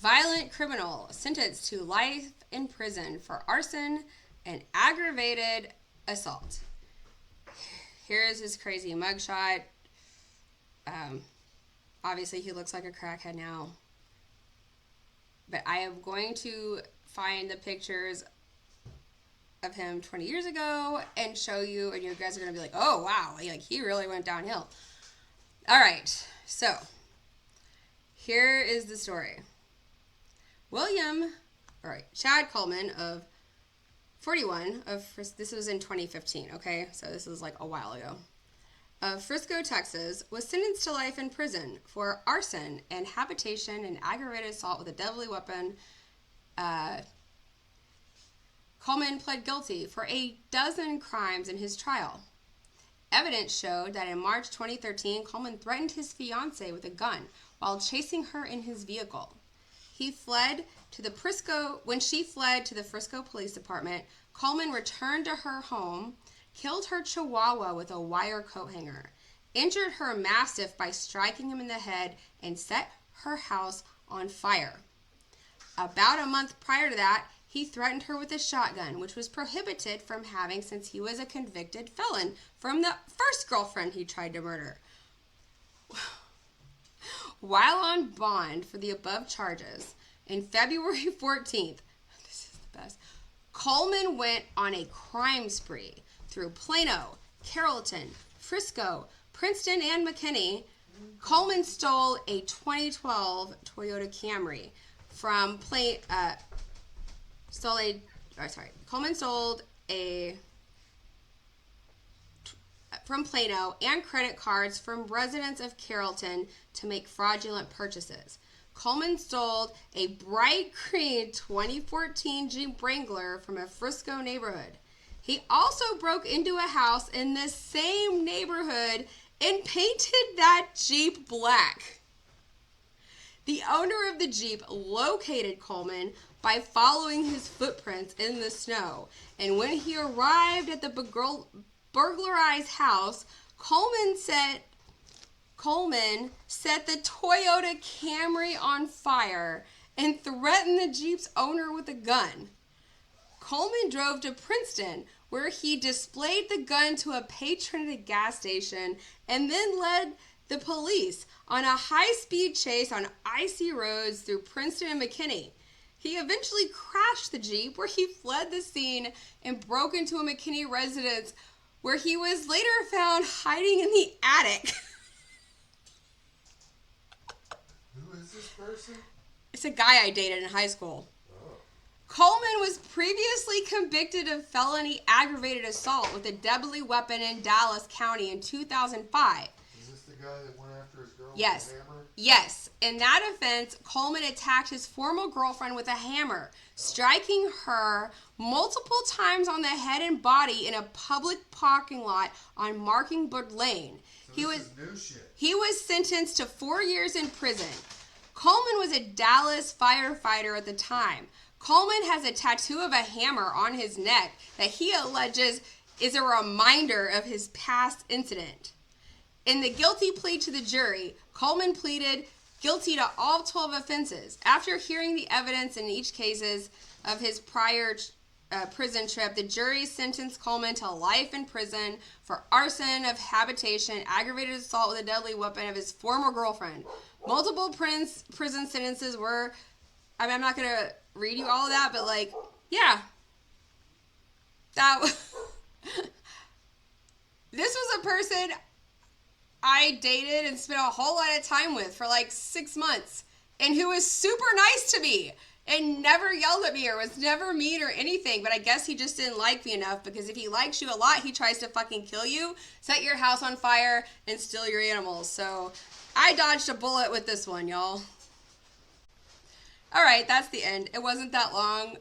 Violent criminal sentenced to life in prison for arson and aggravated assault. Here is his crazy mugshot. Obviously, he looks like a crackhead now. But I am going to find the pictures of him 20 years ago and show you, and you guys are going to be like, oh, wow, like he really went downhill. All right, so here is the story. Chad Coleman of 41 this was in 2015, okay? So this was like a while ago. Of Frisco, Texas, was sentenced to life in prison for arson and habitation and aggravated assault with a deadly weapon. Coleman pled guilty for a dozen crimes in his trial. Evidence showed that in March 2013, Coleman threatened his fiancée with a gun while chasing her in his vehicle. When she fled to the Frisco Police Department, Coleman returned to her home, killed her chihuahua with a wire coat hanger, injured her mastiff by striking him in the head, and set her house on fire. About a month prior to that, he threatened her with a shotgun, which was prohibited from having since he was a convicted felon from the first girlfriend he tried to murder. While on bond for the above charges, in February 14th, this is the best, Coleman went on a crime spree through Plano, Carrollton, Frisco, Princeton, and McKinney. Coleman stole a 2012 Toyota Camry from from Plano and credit cards from residents of Carrollton to make fraudulent purchases. Coleman stole a bright green 2014 Jeep Wrangler from a Frisco neighborhood. He also broke into a house in the same neighborhood and painted that Jeep black. The owner of the Jeep located Coleman by following his footprints in the snow, and when he arrived at the burglarized house, Coleman set the Toyota Camry on fire and threatened the Jeep's owner with a gun. Coleman drove to Princeton, where he displayed the gun to a patron at a gas station and then led the police on a high-speed chase on icy roads through Princeton and McKinney. He eventually crashed the Jeep, where he fled the scene and broke into a McKinney residence, where he was later found hiding in the attic. Who is this person? It's a guy I dated in high school. Coleman was previously convicted of felony aggravated assault with a deadly weapon in Dallas County in 2005. Is this the guy that went after his girl Yes. with a hammer? Yes. In that offense, Coleman attacked his former girlfriend with a hammer, striking her multiple times on the head and body in a public parking lot on Mockingbird Lane. So this is new shit. He was sentenced to 4 years in prison. Coleman was a Dallas firefighter at the time. Coleman has a tattoo of a hammer on his neck that he alleges is a reminder of his past incident. In the guilty plea to the jury, Coleman pleaded guilty to all 12 offenses. After hearing the evidence in each cases of his prior prison trip, the jury sentenced Coleman to life in prison for arson of habitation, aggravated assault with a deadly weapon of his former girlfriend. Multiple prison sentences were, I'm not going to read you all of that, but this was a person I dated and spent a whole lot of time with for like 6 months, and who was super nice to me and never yelled at me or was never mean or anything, but I guess he just didn't like me enough, because if he likes you a lot, he tries to fucking kill you, set your house on fire, and steal your animals. So I dodged a bullet with this one, y'all. All right, that's the end. It wasn't that long,